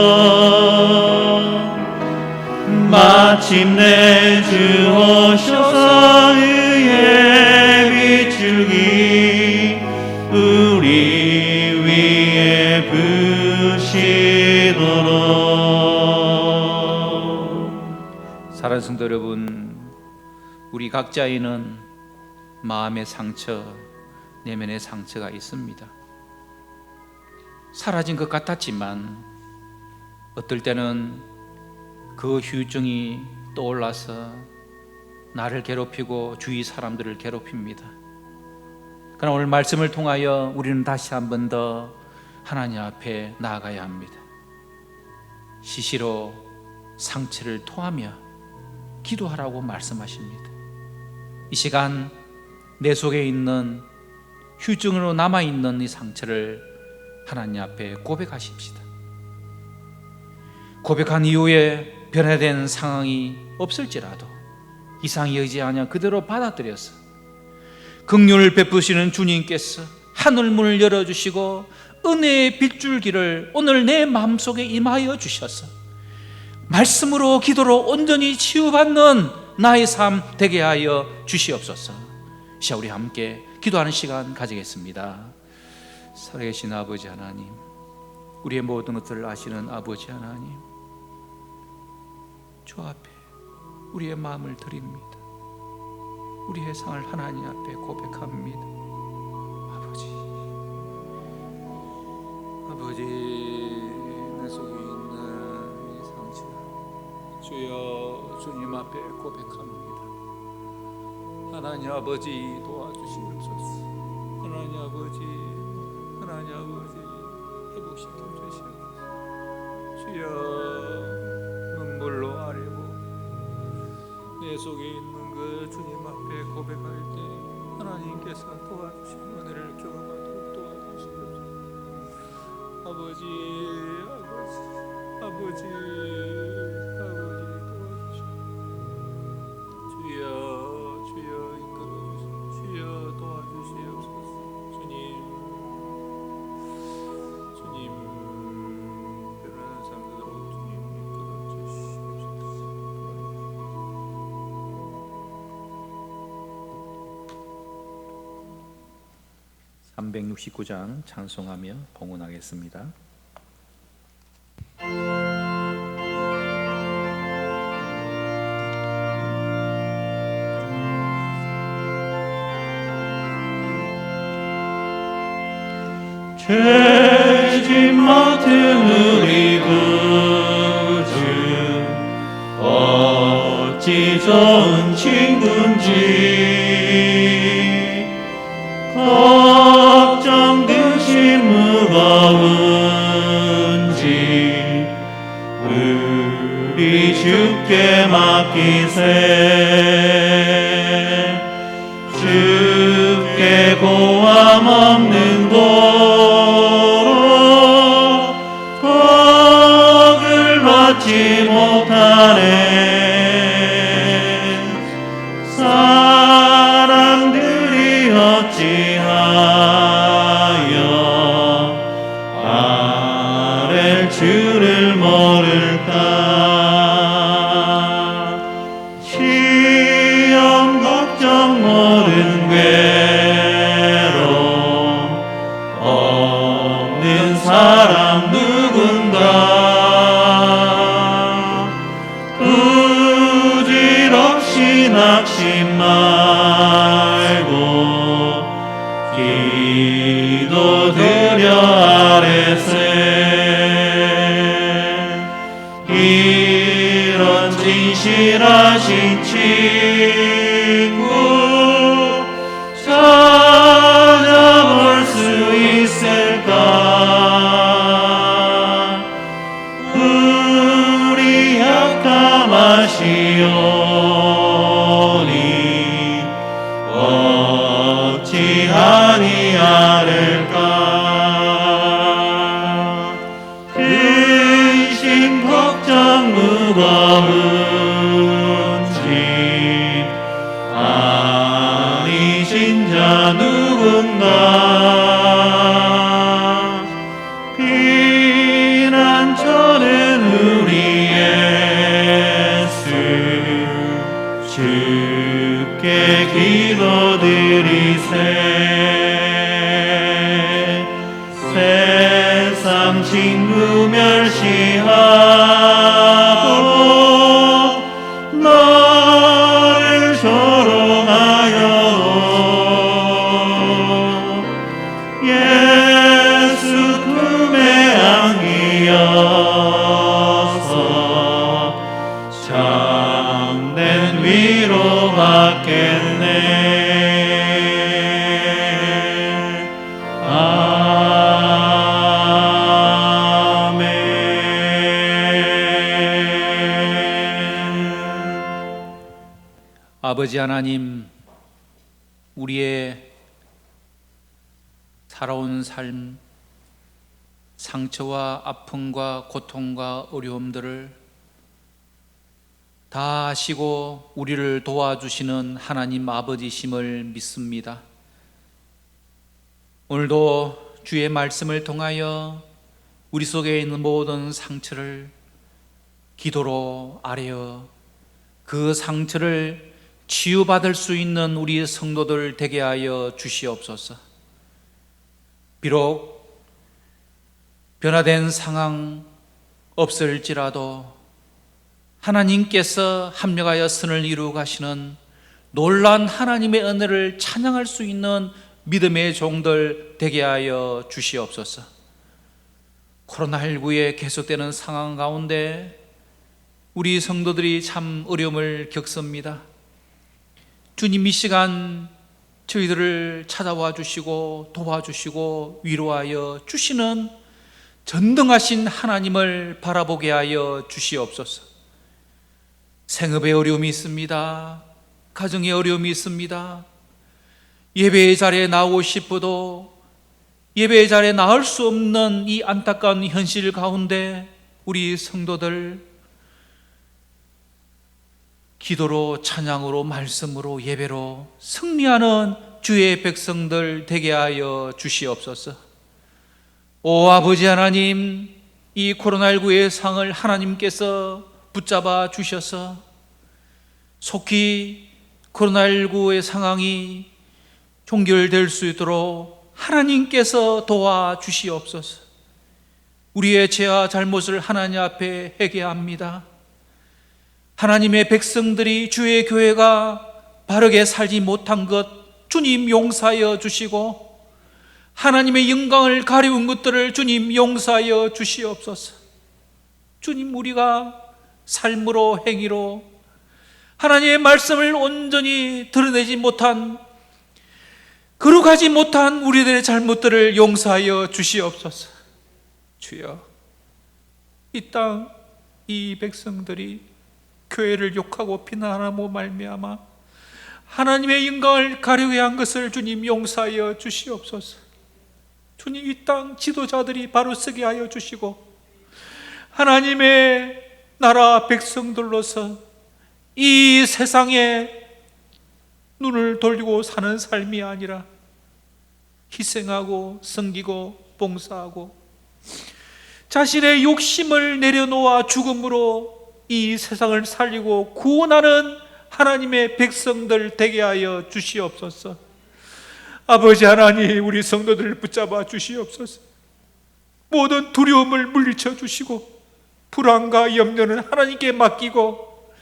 내리도록 마침내 주 오셔서 의의 빗줄기 우리 위에 부시도록. 사랑하는 성도 여러분, 우리 각자에는 마음의 상처, 내면의 상처가 있습니다. 사라진 것 같았지만 어떨 때는 그 후유증이 떠올라서 나를 괴롭히고 주위 사람들을 괴롭힙니다. 그러나 오늘 말씀을 통하여 우리는 다시 한 번 더 하나님 앞에 나아가야 합니다. 시시로 상처를 토하며 기도하라고 말씀하십니다. 이 시간 내 속에 있는 휴증으로 남아있는 이 상처를 하나님 앞에 고백하십시다. 고백한 이후에 변화된 상황이 없을지라도 이상이 의지하냐 그대로 받아들여서 긍휼을 베푸시는 주님께서 하늘문을 열어주시고 은혜의 빗줄기를 오늘 내 마음속에 임하여 주셔서 말씀으로 기도로 온전히 치유받는 나의 삶 되게 하여 주시옵소서. 자, 우리 함께 기도하는 시간 가지겠습니다. 살아계신 아버지 하나님, 우리의 모든 것들을 아시는 아버지 하나님, 주 앞에 우리의 마음을 드립니다. 우리의 상을 하나님 앞에 고백합니다. 아버지, 내 속에 있는 이 상처 주여 주님 앞에 고백합니다. 하나님 아버지 도와주시옵소서. 하나님 아버지 회복시켜 주시옵소서. 주여 눈물로 아뢰고 내 속에 있는 그 주님 앞에 고백할 때 하나님께서 도와주신 은혜를 경험하도록 도와주시옵소서. 아버지 도와주시옵소서. 주여 이끌어주시옵소서. 주여 도와주시옵소서. 주님 그런 삶으로 주님 이끌어주시옵소서. 369장 찬송하며 봉헌하겠습니다. 죄짐 맡은 우리 구주 어찌 좋은 친구인지 걱정 근심 무거운지 우리 주께 맡기세. 주께 고함 없는 도로 복을 받지 못하네. 사람들이 어찌하여 아랠 줄을 모를까. 시험 걱정 모든 괴로움 없는 사람 누군가. 부질없이 낙심 말고 기도드려 아뢰세. 이런 진실하신 친구 찾아볼 수 있을까. 우리 약함 아시오니 어찌하니 아를까. 근심 걱정 무거운지 아니신 자 누군가. 피난처는 우리 예수 주께 기도드리세. 세상 친구 멸시하고 너를 조롱하여 예수 품에 안기어서 참된 위로 받겠네. 아버지 하나님, 우리의 살아온 삶, 상처와 아픔과 고통과 어려움들을 다 아시고 우리를 도와주시는 하나님 아버지심을 믿습니다. 오늘도 주의 말씀을 통하여 우리 속에 있는 모든 상처를 기도로 아뢰어 그 상처를 치유받을 수 있는 우리 성도들 되게 하여 주시옵소서. 비록 변화된 상황 없을지라도 하나님께서 합력하여 선을 이루어 가시는 놀라운 하나님의 은혜를 찬양할 수 있는 믿음의 종들 되게 하여 주시옵소서. 코로나19에 계속되는 상황 가운데 우리 성도들이 참 어려움을 겪습니다. 주님, 이 시간 저희들을 찾아와 주시고 도와주시고 위로하여 주시는 전능하신 하나님을 바라보게 하여 주시옵소서. 생업에 어려움이 있습니다. 가정에 어려움이 있습니다. 예배의 자리에 나오고 싶어도 예배의 자리에 나올 수 없는 이 안타까운 현실 가운데 우리 성도들 기도로, 찬양으로, 말씀으로, 예배로 승리하는 주의 백성들 되게 하여 주시옵소서. 오 아버지 하나님, 이 코로나19의 상을 하나님께서 붙잡아 주셔서 속히 코로나19의 상황이 종결될 수 있도록 하나님께서 도와주시옵소서. 우리의 죄와 잘못을 하나님 앞에 회개합니다. 하나님의 백성들이 주의 교회가 바르게 살지 못한 것 주님 용서하여 주시고 하나님의 영광을 가리운 것들을 주님 용서하여 주시옵소서. 주님, 우리가 삶으로 행위로 하나님의 말씀을 온전히 드러내지 못한, 거룩하지 못한 우리들의 잘못들을 용서하여 주시옵소서. 주여, 이 땅, 이 백성들이 교회를 욕하고 비난하고 말미암아 하나님의 영광을 가리게 한 것을 주님 용서하여 주시옵소서. 주님, 이 땅 지도자들이 바로 서게 하여 주시고 하나님의 나라 백성들로서 이 세상에 눈을 돌리고 사는 삶이 아니라 희생하고 섬기고 봉사하고 자신의 욕심을 내려놓아 죽음으로 이 세상을 살리고 구원하는 하나님의 백성들 되게 하여 주시옵소서. 아버지 하나님, 우리 성도들을 붙잡아 주시옵소서. 모든 두려움을 물리쳐 주시고 불안과 염려는 하나님께 맡기고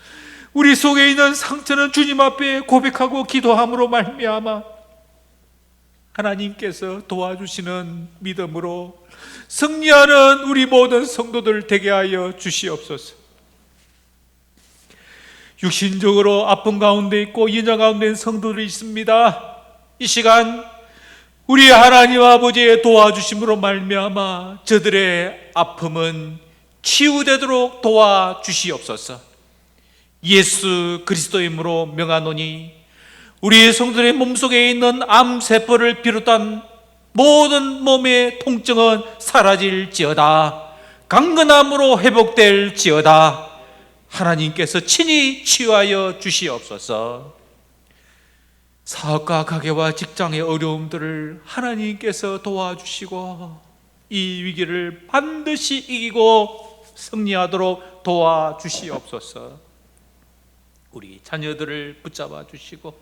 우리 속에 있는 상처는 주님 앞에 고백하고 기도함으로 말미암아 하나님께서 도와주시는 믿음으로 승리하는 우리 모든 성도들 되게 하여 주시옵소서. 육신적으로 아픔 가운데 있고 인정 가운데 있는 성도들이 있습니다. 이 시간 우리 하나님 아버지의 도와주심으로 말미암아 저들의 아픔은 치유되도록 도와주시옵소서. 예수 그리스도의 이름으로 명하노니 우리 성도들의 몸속에 있는 암세포를 비롯한 모든 몸의 통증은 사라질지어다. 강건함으로 회복될지어다. 하나님께서 친히 치유하여 주시옵소서. 사업과 가게와 직장의 어려움들을 하나님께서 도와주시고 이 위기를 반드시 이기고 승리하도록 도와주시옵소서. 우리 자녀들을 붙잡아 주시고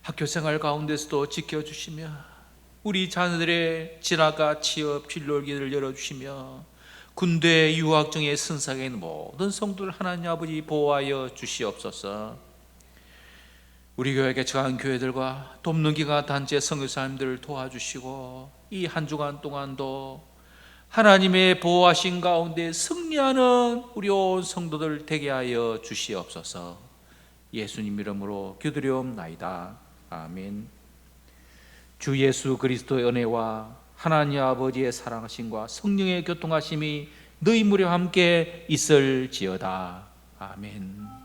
학교생활 가운데서도 지켜주시며 우리 자녀들의 진학과 취업, 진로길을 열어주시며 군대 유학 중에 선상에 있는 모든 성도를 하나님 아버지 보호하여 주시옵소서. 우리 교회 개척한 교회들과 돕는 기관 단체 선교사님들을 도와주시고 이 한 주간 동안도 하나님의 보호하신 가운데 승리하는 우리 온 성도들 되게 하여 주시옵소서. 예수님 이름으로 기도드리옵나이다. 아멘. 주 예수 그리스도의 은혜와 하나님 아버지의 사랑하심과 성령의 교통하심이 너희 무리 함께 있을지어다. 아멘.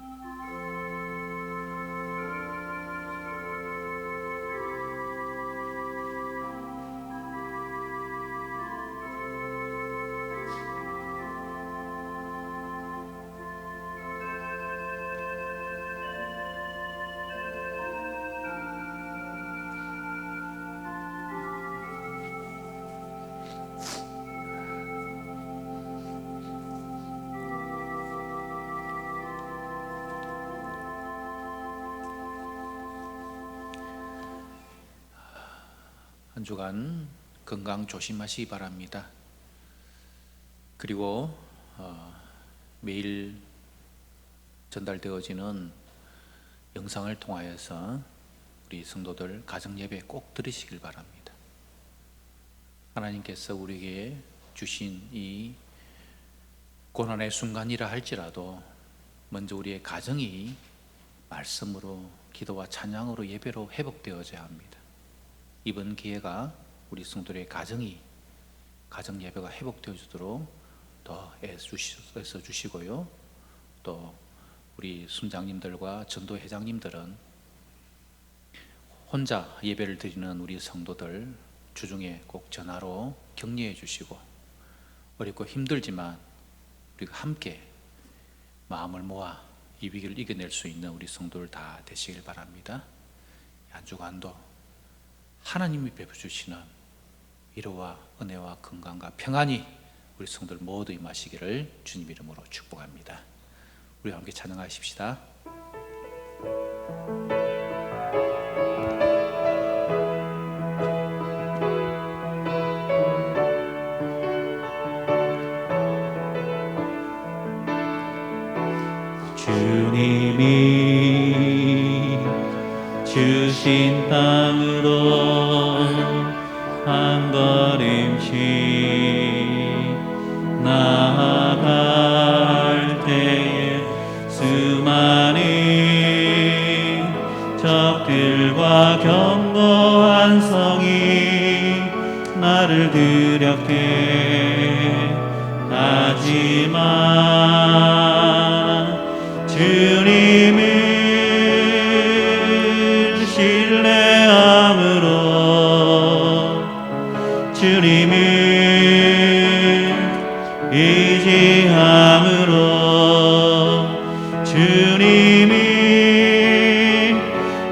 한 주간 건강 조심하시기 바랍니다. 그리고 매일 전달되어지는 영상을 통하여서 우리 성도들 가정 예배 꼭 들으시길 바랍니다. 하나님께서 우리에게 주신 이 고난의 순간이라 할지라도 먼저 우리의 가정이 말씀으로, 기도와 찬양으로, 예배로 회복되어져야 합니다. 이번 기회가 우리 성도들의 가정 예배가 회복되어지도록 더 애써 주시고요. 또 우리 순장님들과 전도회장님들은 혼자 예배를 드리는 우리 성도들 주중에 꼭 전화로 격려해 주시고, 어렵고 힘들지만 우리가 함께 마음을 모아 이 위기를 이겨낼 수 있는 우리 성도들 다 되시길 바랍니다. 한 주간도 하나님이 베풀어주시는 위로와 은혜와 건강과 평안이 우리 성도들 모두 임하시기를 주님 이름으로 축복합니다. 우리 함께 찬양하십시다. 주님이 주신 땅으로 한 걸음씩 나아갈 때에 수많은 적들과 견고한 성이 나를 두렵게 하지만 주님을 신뢰함으로, 주님을 의지함으로, 주님이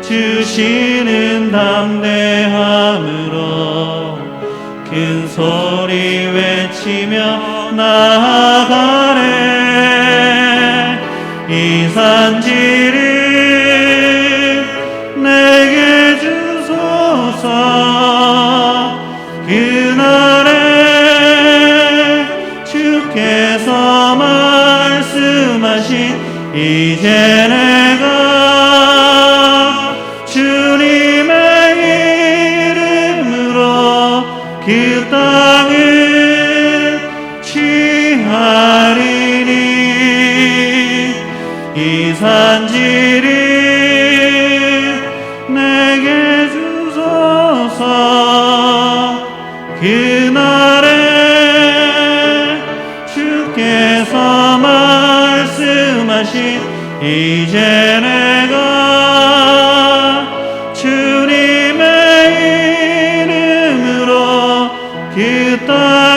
주시는 담대함으로 큰 소리 외치며 나아가네. 이 산지를 내게 주소서. 그날에 주께서 말씀하신 이제 내가 주님의 이름으로 그 땅을 취하리니. 이 산지를 내게 주소서. 그날에 주께서 말씀하신 이제 내가 주님의 이름으로 그 땅